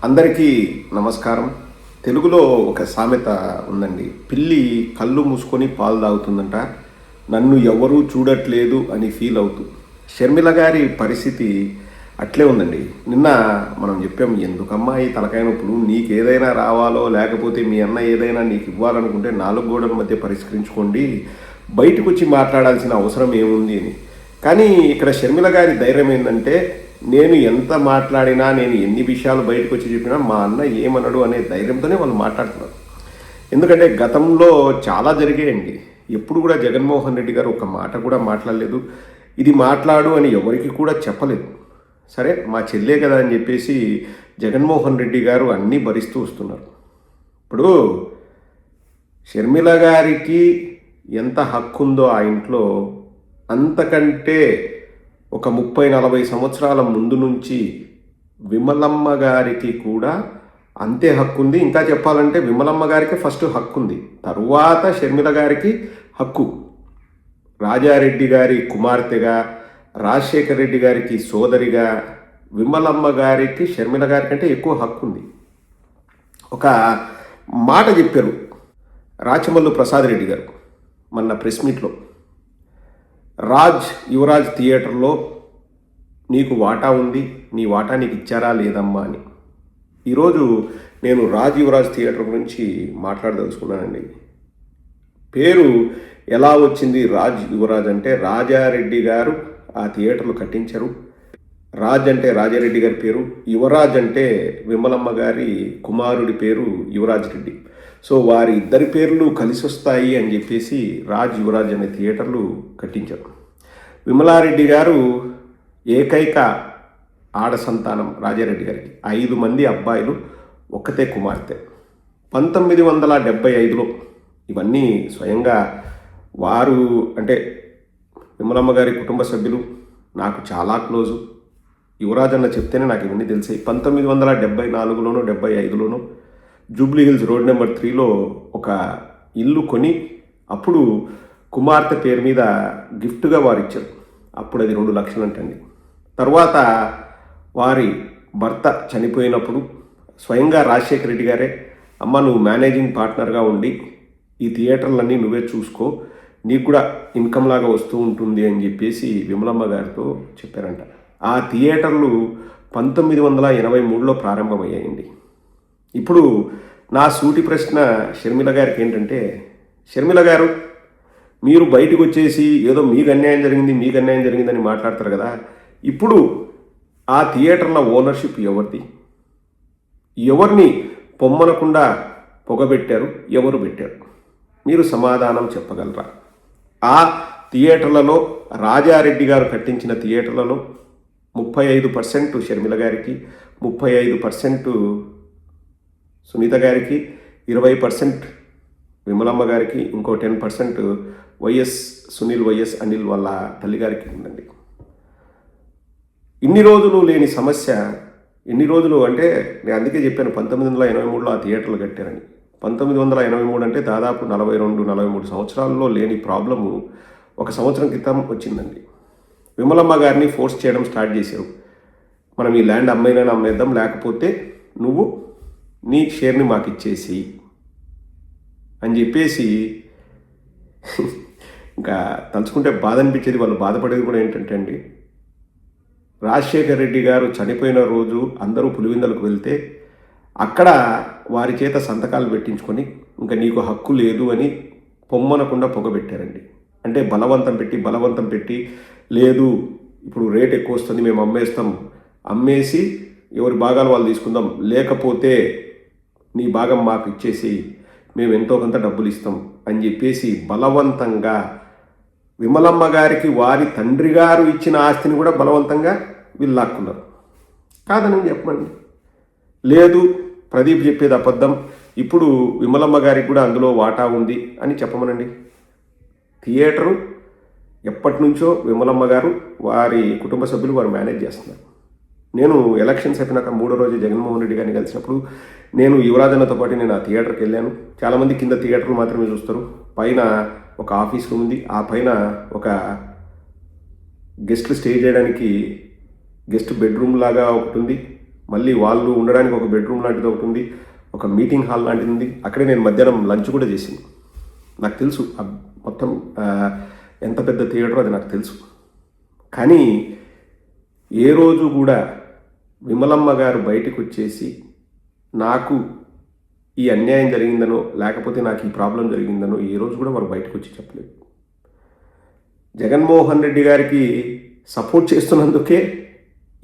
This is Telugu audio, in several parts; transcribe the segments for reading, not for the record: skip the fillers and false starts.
అందరికీ నమస్కారం. తెలుగులో ఒక సామెత ఉందండి. పిల్లి కళ్ళు మూసుకొని పాలు తాగుతుందంట, నన్ను ఎవరూ చూడట్లేదు అని ఫీల్ అవుతూ. షర్మిల గారి పరిస్థితి అట్లే ఉందండి. నిన్న మనం చెప్పాం, ఎందుకమ్మా ఈ తలకాయ నొప్పులు, నీకు ఏదైనా రావాలో లేకపోతే మీ అన్న ఏదైనా నీకు ఇవ్వాలనుకుంటే నాలుగు గోడల మధ్య పరిష్కరించుకోండి, బయటకు వచ్చి మాట్లాడాల్సిన అవసరం ఏముంది అని. కానీ ఇక్కడ షర్మిల గారి ధైర్యం ఏంటంటే, నేను ఎంత మాట్లాడినా, నేను ఎన్ని విషయాలు బయటకు వచ్చి చెప్పినా మా అన్న ఏమన్నాడు అనే ధైర్యంతోనే వాళ్ళు మాట్లాడుతున్నారు. ఎందుకంటే గతంలో చాలా జరిగాయండి. ఎప్పుడు కూడా జగన్మోహన్ రెడ్డి గారు ఒక మాట కూడా మాట్లాడలేదు, ఇది మాట్లాడు అని ఎవరికి కూడా చెప్పలేదు. సరే, మా చెల్లే కదా అని చెప్పేసి జగన్మోహన్ రెడ్డి గారు అన్నీ భరిస్తూ వస్తున్నారు. ఇప్పుడు షర్మిల గారికి ఎంత హక్కు ఉందో ఆ ఇంట్లో, అంతకంటే ఒక 30-40 సంవత్సరాల ముందు నుంచి విమలమ్మ గారికి కూడా అంతే హక్కు ఉంది. ఇంకా చెప్పాలంటే విమలమ్మ గారికి ఫస్ట్ హక్కు ఉంది, తరువాత షర్మిల గారికి హక్కు. రాజారెడ్డి గారి కుమార్తెగా, రాజశేఖర రెడ్డి గారికి సోదరిగా విమలమ్మ గారికి షర్మిల గారి కంటే ఎక్కువ హక్కు ఉంది. ఒక మాట చెప్పారు రాచమల్లు ప్రసాద్ రెడ్డి గారు మొన్న ప్రెస్ మీట్లో, యువరాజ్ థియేటర్లో నీకు వాటా ఉంది, నీ వాటా నీకు ఇచ్చారా లేదమ్మా అని. ఈరోజు నేను యువరాజ్ థియేటర్ గురించి మాట్లాడదలుచుకున్నానండి. పేరు ఎలా వచ్చింది యువరాజ్ అంటే, రాజారెడ్డి గారు ఆ థియేటర్లు కట్టించారు. రాజ్ అంటే రాజారెడ్డి గారి పేరు, యువరాజ్ అంటే విమలమ్మ గారి కుమారుడి పేరు యువరాజ్ రెడ్డి. సో వారి ఇద్దరి పేర్లు కలిసి వస్తాయి అని చెప్పేసి యువరాజ్ అనే థియేటర్లు కట్టించారు. విమలారెడ్డి గారు ఏకైక ఆడ సంతానం రాజారెడ్డి గారికి. 5 మంది అబ్బాయిలు, ఒక్కతే కుమార్తె. 1975లో ఇవన్నీ స్వయంగా వారు, అంటే విమలమ్మ గారి కుటుంబ సభ్యులు నాకు చాలా క్లోజు. యువరాజ్ అన్న చెప్తేనే నాకు ఇవన్నీ తెలిసాయి. 1974లోనో 75లోనో జూబ్లీ హిల్స్ రోడ్ నెంబర్ 3లో ఒక ఇల్లు కొని అప్పుడు కుమార్తె పేరు మీద గిఫ్ట్గా వారు ఇచ్చారు. అప్పుడు అది 2 లక్షలు అంటండి. తర్వాత వారి భర్త చనిపోయినప్పుడు స్వయంగా రాజశేఖర రెడ్డి గారే, అమ్మ నువ్వు మేనేజింగ్ పార్ట్నర్గా ఉండి ఈ థియేటర్లన్నీ నువ్వే చూసుకో, నీకు కూడా ఇన్కమ్ లాగా వస్తూ ఉంటుంది అని చెప్పేసి విమలమ్మ గారితో చెప్పారంట. ఆ థియేటర్లు 1983లో ప్రారంభమయ్యాయండి. ఇప్పుడు నా సూటి ప్రశ్న షర్మిల గారికి ఏంటంటే, షర్మిల గారు మీరు బయటకు వచ్చేసి ఏదో మీకు అన్యాయం జరిగిందని మాట్లాడతారు కదా, ఇప్పుడు ఆ థియేటర్ల ఓనర్షిప్ ఎవరిది? ఎవరిని పొమ్మనకుండా పొగబెట్టారు? ఎవరు పెట్టారు? మీరు సమాధానం చెప్పగలరా? ఆ థియేటర్లలో, రాజారెడ్డి గారు కట్టించిన థియేటర్లలో 35% షర్మిల గారికి, 35% సునీత గారికి, 20% విమలమ్మ గారికి, ఇంకో 10% సునీల్ అనిల్ వాళ్ళ తల్లిగారికి ఉందండి. ఇన్ని రోజులు లేని సమస్య, ఎన్ని రోజులు అంటే నేను అందుకే చెప్పాను 1983లో ఆ థియేటర్లు కట్టారని. 1983 అంటే దాదాపు 42-43 సంవత్సరాల్లో లేని ప్రాబ్లము 1 సంవత్సరం క్రితం వచ్చిందండి. విమలమ్మ గారిని ఫోర్స్ చేయడం స్టార్ట్ చేశారు. మనం ఈ ల్యాండ్ అమ్మైనా అమ్మేద్దాం, లేకపోతే నువ్వు నీ షేర్ని మాకు ఇచ్చేసి అని చెప్పేసి. ఇంకా తలుచుకుంటే బాధ అనిపించేది. వాళ్ళు బాధపడేది కూడా ఏంటంటే అండి, రాజశేఖర రెడ్డి గారు చనిపోయిన రోజు అందరూ పులివిందలకు వెళ్తే అక్కడ వారి చేత సంతకాలు పెట్టించుకొని ఇంకా నీకు హక్కు లేదు అని పొమ్మనకుండా పొగబెట్టారండి. అంటే బలవంతం పెట్టి లేదు ఇప్పుడు రేట్ ఎక్కువ వస్తుంది, మేము అమ్మేసి ఎవరి భాగాలు వాళ్ళు తీసుకుందాం, లేకపోతే నీ భాగం మాకు ఇచ్చేసి మేము ఎంతో కొంత డబ్బులు ఇస్తాం అని చెప్పేసి బలవంతంగా విమలమ్మ గారికి వారి తండ్రి గారు ఇచ్చిన ఆస్తిని కూడా బలవంతంగా వీళ్ళు లాక్కున్నారు. కాదని చెప్పండి, లేదు ప్రదీప్ చెప్పేది అబద్ధం, ఇప్పుడు విమలమ్మ గారికి కూడా అందులో వాటా ఉంది అని చెప్పమనండి. థియేటరు ఎప్పటి నుంచో విమలమ్మ గారు, వారి కుటుంబ సభ్యులు వారు మేనేజ్ చేస్తున్నారు. నేను ఎలక్షన్స్ అయిపోయినాక 3వ రోజు జగన్మోహన్ రెడ్డి గారిని కలిసినప్పుడు నేను యువరాజన్నతో పాటు నేను ఆ థియేటర్కి వెళ్ళాను. చాలామంది కింద థియేటర్లు మాత్రమే చూస్తారు, పైన ఒక ఆఫీస్ రూమ్ ఉంది, ఆ పైన ఒక గెస్ట్లు స్టే చేయడానికి గెస్ట్ బెడ్రూమ్ లాగా ఒకటి ఉంది, మళ్ళీ వాళ్ళు ఉండడానికి ఒక బెడ్రూమ్ లాంటిది ఒకటి ఉంది, ఒక మీటింగ్ హాల్ లాంటిది ఉంది. అక్కడే నేను మధ్యాహ్నం లంచ్ కూడా చేసింది. నాకు తెలుసు మొత్తం ఎంత పెద్ద థియేటర్ అది నాకు తెలుసు. కానీ ఏ రోజు కూడా విమలమ్మ గారు బయటకు వచ్చేసి నాకు ఈ అన్యాయం జరిగిందనో లేకపోతే నాకు ఈ ప్రాబ్లం జరిగిందనో ఏ రోజు కూడా వారు బయటకు వచ్చి చెప్పలేదు. జగన్మోహన్ రెడ్డి గారికి సపోర్ట్ చేస్తున్నందుకే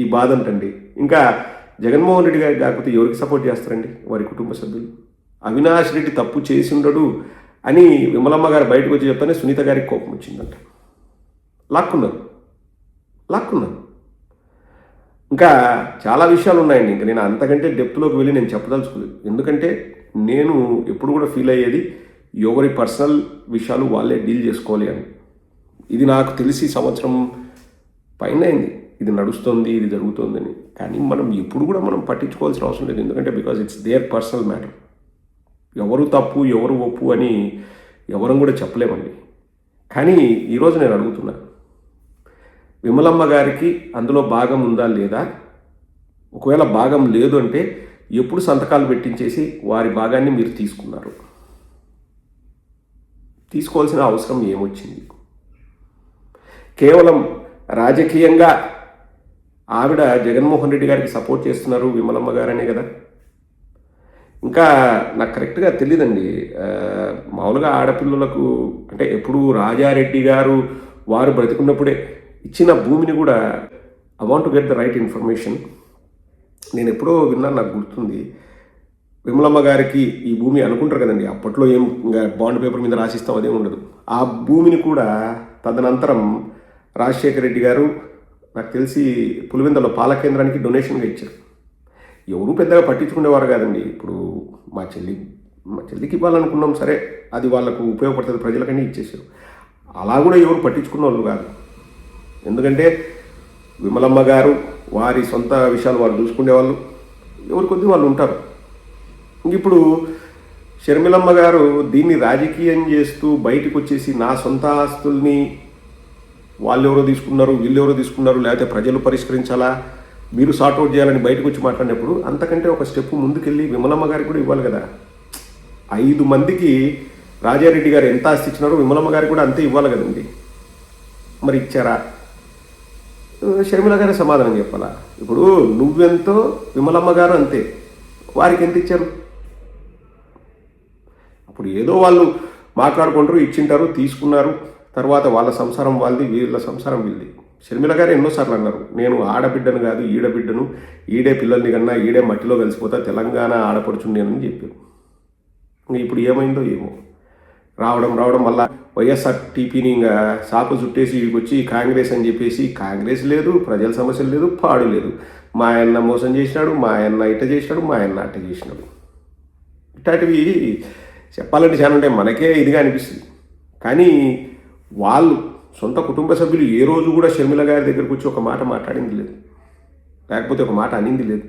ఈ బాధ అంటండి. ఇంకా జగన్మోహన్ రెడ్డి గారికి కాకపోతే ఎవరికి సపోర్ట్ చేస్తారండి? వారి కుటుంబ సభ్యులు. అవినాష్ రెడ్డి తప్పు చేసి ఉండడు అని విమలమ్మ గారు బయటకు వచ్చి చెప్తానే సునీత గారికి కోపం వచ్చిందంట. లాక్కున్నారు. ఇంకా చాలా విషయాలు ఉన్నాయండి. ఇంకా నేను అంతకంటే డెప్త్లోకి వెళ్ళి నేను చెప్పదలుచుకోలేదు. ఎందుకంటే నేను ఎప్పుడు కూడా ఫీల్ అయ్యేది ఎవరి పర్సనల్ విషయాలు వాళ్ళే డీల్ చేసుకోవాలి అని. ఇది నాకు తెలిసి సంవత్సరం పైన అయింది ఇది నడుస్తుంది, ఇది జరుగుతుందని. కానీ మనం ఎప్పుడు కూడా మనం పట్టించుకోవాల్సిన అవసరం లేదు. ఎందుకంటే because it's there personal matter. ఎవరు తప్పు ఎవరు ఒప్పు అని ఎవరం కూడా చెప్పలేమండి. కానీ ఈరోజు నేను అడుగుతున్నా, విమలమ్మ గారికి అందులో భాగం ఉందా లేదా? ఒకవేళ భాగం లేదు అంటే ఎప్పుడు సంతకాలు పెట్టించేసి వారి భాగాన్ని మీరు తీసుకున్నారు? తీసుకోవాల్సిన అవసరం ఏమొచ్చింది? కేవలం రాజకీయంగా ఆవిడ జగన్మోహన్ రెడ్డి గారికి సపోర్ట్ చేస్తున్నారు విమలమ్మ గారనే కదా. ఇంకా నాకు కరెక్ట్గా తెలియదండి. మామూలుగా ఆడపిల్లలకు అంటే ఎప్పుడు రాజారెడ్డి గారు వారు బ్రతికున్నప్పుడే ఇచ్చిన భూమిని కూడా I want to get the right information. నేను ఎప్పుడో విన్నాను, నాకు గుర్తుంది. విమలమ్మ గారికి ఈ భూమి అనుకుంటారు కదండి, అప్పట్లో ఏం ఇంకా బాండ్ పేపర్ మీద రాసిస్తాం అదే ఉండదు. ఆ భూమిని కూడా తదనంతరం రాజశేఖర రెడ్డి గారు నాకు తెలిసి పులివెందుల పాల కేంద్రానికి డొనేషన్గా ఇచ్చారు. ఎవరు పెద్దగా పట్టించుకునేవారు కాదండి. ఇప్పుడు మా చెల్లికి ఇవ్వాలనుకున్నాం, సరే అది వాళ్ళకు ఉపయోగపడుతుంది ప్రజలకని ఇచ్చేసారు. అలా కూడా ఎవరు పట్టించుకున్న వాళ్ళు కాదు. ఎందుకంటే విమలమ్మ గారు వారి సొంత విషయాలు వారు చూసుకునేవాళ్ళు, ఎవరి కొద్ది వాళ్ళు ఉంటారు. ఇప్పుడు షర్మిలమ్మ గారు దీన్ని రాజకీయం చేస్తూ బయటకు వచ్చేసి నా సొంత ఆస్తుల్ని వాళ్ళు ఎవరో తీసుకున్నారు, వీళ్ళు ఎవరో తీసుకున్నారు, లేకపోతే ప్రజలు పరిష్కరించాలా, మీరు సార్ట్అవుట్ చేయాలని బయటకు వచ్చి మాట్లాడినప్పుడు అంతకంటే ఒక స్టెప్ ముందుకెళ్ళి విమలమ్మ గారికి కూడా ఇవ్వాలి కదా. 5 మందికి రాజారెడ్డి గారు ఎంత ఆస్తి ఇచ్చినారో విమలమ్మ గారికి కూడా అంతే ఇవ్వాలి కదండి. మరి ఇచ్చారా? షర్మిల గారే సమాధానం చెప్పాలా. ఇప్పుడు నువ్వెంతో విమలమ్మ గారు అంతే, వారికి ఎంత ఇచ్చారు? అప్పుడు ఏదో వాళ్ళు మాట్లాడుకుంటారు, ఇచ్చింటారు, తీసుకున్నారు, తర్వాత వాళ్ళ సంసారం వాళ్ళది, వీళ్ళ సంసారం వీళ్ళది. షర్మిల గారు ఎన్నోసార్లు అన్నారు, నేను ఆడబిడ్డను కాదు ఈడబిడ్డను, ఈడే పిల్లల్ని కన్నా ఈడే మట్టిలో కలిసిపోతా, తెలంగాణ ఆడపడుచుండి అని చెప్పారు. ఇప్పుడు ఏమైందో ఏమో, రావడం మళ్ళా వైఎస్ఆర్టీపీని ఇంకా సాపు చుట్టేసి వచ్చి కాంగ్రెస్ అని చెప్పేసి, కాంగ్రెస్ లేదు, ప్రజల సమస్యలు లేదు, పాడు లేదు. మా ఆయన మోసం చేసినాడు, మా ఆయన ఇట్ట చేసినాడు, మా ఆయన అట్ట చేసినాడు. ఇట్లాంటివి చెప్పాలంటే చాలా ఉంటాయి, మనకే ఇదిగా అనిపిస్తుంది. కానీ వాళ్ళు సొంత కుటుంబ సభ్యులు ఏ రోజు కూడా షర్మిల గారి దగ్గరకు వచ్చి ఒక మాట మాట్లాడింది లేదు, లేకపోతే ఒక మాట అనింది లేదు.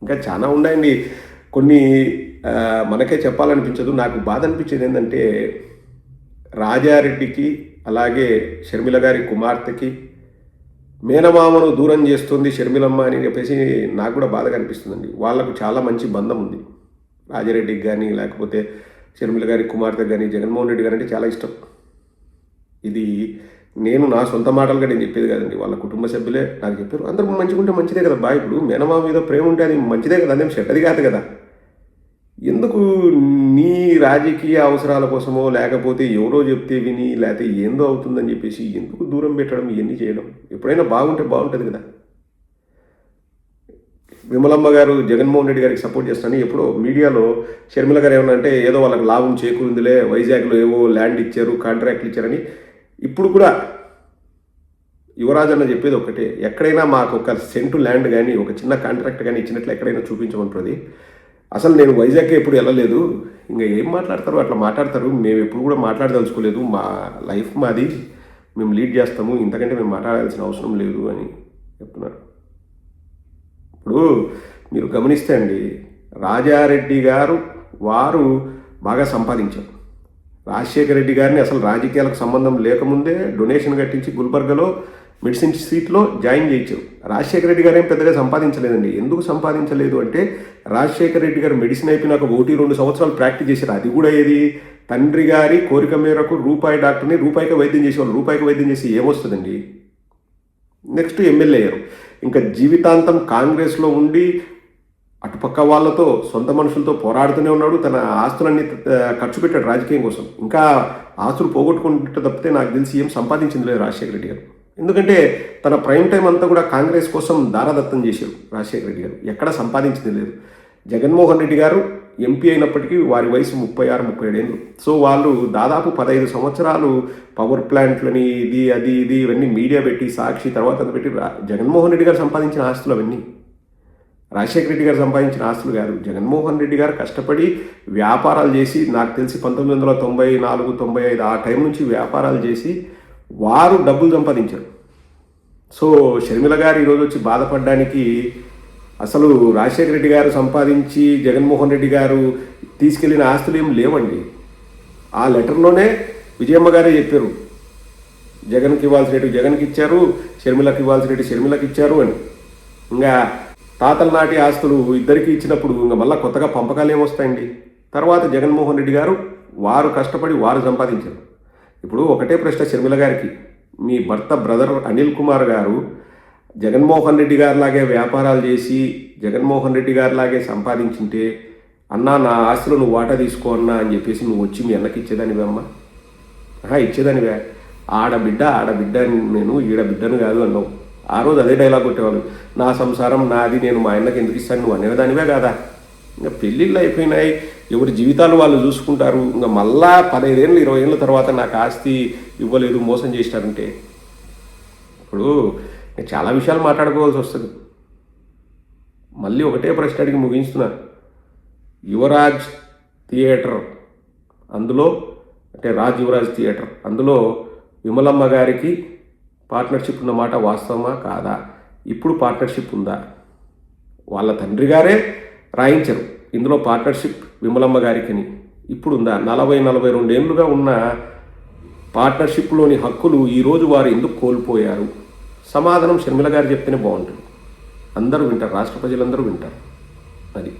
ఇంకా చాలా ఉన్నాయండి కొన్ని, మనకే చెప్పాలనిపించదు. నాకు బాధ అనిపించేది ఏంటంటే రాజారెడ్డికి అలాగే షర్మిల గారి కుమార్తెకి మేనమామను దూరం చేస్తుంది షర్మిలమ్మ అని చెప్పేసి నాకు కూడా బాధగా అనిపిస్తుందండి. వాళ్ళకు చాలా మంచి బంధం ఉంది. రాజారెడ్డికి కానీ లేకపోతే షర్మిల గారి కుమార్తెకి కానీ జగన్మోహన్ రెడ్డి గారు అంటే చాలా ఇష్టం. ఇది నేను నా సొంత మాటలుగా నేను చెప్పేది కాదండి, వాళ్ళ కుటుంబ సభ్యులే నాకు చెప్పారు. అందరూ మంచిగా ఉంటే మంచిదే కదా బా. ఇప్పుడు మేనమామ మీద ప్రేమ ఉంటే అది మంచిదే కదా, అదేం చెడ్డది కాదు కదా. ఎందుకు నీ రాజకీయ అవసరాల కోసమో లేకపోతే ఎవరో చెప్తే విని లేకపోతే ఏందో అవుతుందని చెప్పేసి ఎందుకు దూరం పెట్టడం, ఇవన్నీ చేయడం? ఎప్పుడైనా బాగుంటే బాగుంటుంది కదా. విమలమ్మ గారు జగన్మోహన్ రెడ్డి గారికి సపోర్ట్ చేస్తానని ఎప్పుడో మీడియాలో షర్మిల గారు ఏమన్నా అంటే ఏదో వాళ్ళకి లాభం చేకూరిందిలే, వైజాగ్లో ఏవో ల్యాండ్ ఇచ్చారు, కాంట్రాక్ట్లు ఇచ్చారని. ఇప్పుడు కూడా యువరాజ్ అన్న చెప్పేది ఒకటే, ఎక్కడైనా మాకు ఒక సెంటు ల్యాండ్ కానీ ఒక చిన్న కాంట్రాక్ట్ కానీ ఇచ్చినట్లు ఎక్కడైనా చూపించమంటుంది. అసలు నేను వైజాగ్కి ఎప్పుడు వెళ్ళలేదు, ఇంకా ఏం మాట్లాడతారు అట్లా మాట్లాడతారు, మేము ఎప్పుడు కూడా మాట్లాడదలుచుకోలేదు, మా లైఫ్ మాది, మేము లీడ్ చేస్తాము, ఇంతకంటే మేము మాట్లాడాల్సిన అవసరం లేదు అని చెప్తున్నారు. ఇప్పుడు మీరు గమనిస్తే అండి, రాజారెడ్డి గారు వారు బాగా సంపాదించారు. రాజశేఖర రెడ్డి గారిని అసలు రాజకీయాలకు సంబంధం లేకముందే డొనేషన్ కట్టించి గుల్బర్గలో మెడిసిన్ సీట్లో జాయిన్ చేయించారు. రాజశేఖర రెడ్డి గారు ఏం పెద్దగా సంపాదించలేదండి. ఎందుకు సంపాదించలేదు అంటే రాజశేఖర రెడ్డి గారు మెడిసిన్ అయిపోయినాక 1-2 సంవత్సరాలు ప్రాక్టీస్ చేశారు. అది కూడా ఏది, తండ్రి గారి కోరిక మేరకు రూపాయి డాక్టర్ని రూపాయికి వైద్యం చేసేవాళ్ళు. రూపాయికి వైద్యం చేసి ఏమొస్తుందండి? నెక్స్ట్ ఎమ్మెల్యే అయ్యారు. ఇంకా జీవితాంతం కాంగ్రెస్లో ఉండి అటుపక్క వాళ్ళతో సొంత మనుషులతో పోరాడుతూనే ఉన్నాడు. తన ఆస్తులన్నీ ఖర్చు పెట్టాడు రాజకీయం కోసం. ఇంకా ఆస్తులు పోగొట్టుకుంటే తప్పితే నాకు తెలిసి ఏం సంపాదించింది లేదు రాజశేఖర రెడ్డి గారు. ఎందుకంటే తన ప్రైమ్ టైం అంతా కూడా కాంగ్రెస్ కోసం దారదత్తం చేశారు రాజశేఖర రెడ్డి గారు. ఎక్కడ సంపాదించింది లేదు. జగన్మోహన్ రెడ్డి గారు ఎంపీ అయినప్పటికీ వారి వయసు 36-37 ఏళ్ళు. సో వాళ్ళు దాదాపు 15 సంవత్సరాలు పవర్ ప్లాంట్లని ఇది ఇవన్నీ మీడియా పెట్టి సాక్షి తర్వాత పెట్టి జగన్మోహన్ రెడ్డి గారు సంపాదించిన ఆస్తులు అవన్నీ రాజశేఖర రెడ్డి గారు సంపాదించిన ఆస్తులు కాదు. జగన్మోహన్ రెడ్డి గారు కష్టపడి వ్యాపారాలు చేసి, నాకు తెలిసి 1994-95 ఆ టైం నుంచి వ్యాపారాలు చేసి వారు డబ్బులు సంపాదించారు. సో షర్మిల గారు ఈరోజు వచ్చి బాధపడడానికి అసలు రాజశేఖర రెడ్డి గారు సంపాదించి జగన్మోహన్ రెడ్డి గారు తీసుకెళ్లిన ఆస్తులు ఏం లేవండి. ఆ లెటర్లోనే విజయమ్మ గారే చెప్పారు, జగన్కి ఇవ్వాల్సినట్టు జగన్కి ఇచ్చారు, షర్మిలకు ఇవ్వాల్సినట్టు షర్మిలకు ఇచ్చారు అని. ఇంకా తాతల నాటి ఆస్తులు ఇద్దరికి ఇచ్చినప్పుడు ఇంకా మళ్ళీ కొత్తగా పంపకాలు ఏమొస్తాయండి? తర్వాత జగన్మోహన్ రెడ్డి గారు వారు కష్టపడి వారు సంపాదించారు. ఇప్పుడు ఒకటే ప్రశ్న షర్మిల గారికి, మీ భర్త బ్రదర్ అనిల్ కుమార్ గారు జగన్మోహన్ రెడ్డి గారిలాగే వ్యాపారాలు చేసి జగన్మోహన్ రెడ్డి గారిలాగే సంపాదించుంటే, అన్నా నా ఆస్తులు నువ్వు వాటా తీసుకో అన్నా అని చెప్పేసి నువ్వు వచ్చి మీ అన్నకి ఇచ్చేదానివే అమ్మా? ఇచ్చేదానివే. ఆడబిడ్డ నేను ఈడ బిడ్డను కాదు అన్నావు. ఆ రోజు అదే డైలాగ్ కొట్టేవాళ్ళు, నా సంసారం నాది, నేను మా ఆయనకి ఎందుకు ఇస్తాను నువ్వు అనేదానివే కాదా? ఇంకా పెళ్ళిళ్ళు అయిపోయినాయి, ఎవరి జీవితాలు వాళ్ళు చూసుకుంటారు. ఇంకా మళ్ళా 15 ఏళ్ళు 20 ఏళ్ళ తర్వాత నాకు ఆస్తి ఇవ్వలేదు, మోసం చేసినారంటే ఇప్పుడు చాలా విషయాలు మాట్లాడుకోవాల్సి వస్తుంది. మళ్ళీ ఒకటే ప్రశ్న అడిగి ముగించుతున్నా. యువరాజ్ థియేటర్ అందులో అంటే రాజ్ యువరాజ్ థియేటర్ అందులో విమలమ్మ గారికి పార్ట్నర్షిప్ ఉన్నమాట వాస్తవమా కాదా? ఇప్పుడు పార్ట్నర్షిప్ ఉందా? వాళ్ళ తండ్రి గారే రాయించరు ఇందులో పార్ట్నర్షిప్ విమలమ్మ గారికి అని. ఇప్పుడు ఉందా? 40-42 ఏళ్ళుగా ఉన్న పార్ట్నర్షిప్లోని హక్కులు ఈరోజు వారు ఎందుకు కోల్పోయారు? సమాధానం షర్మిల గారు చెప్తేనే బాగుంటుంది. అందరూ వింటారు, రాష్ట్ర ప్రజలందరూ వింటారు. అది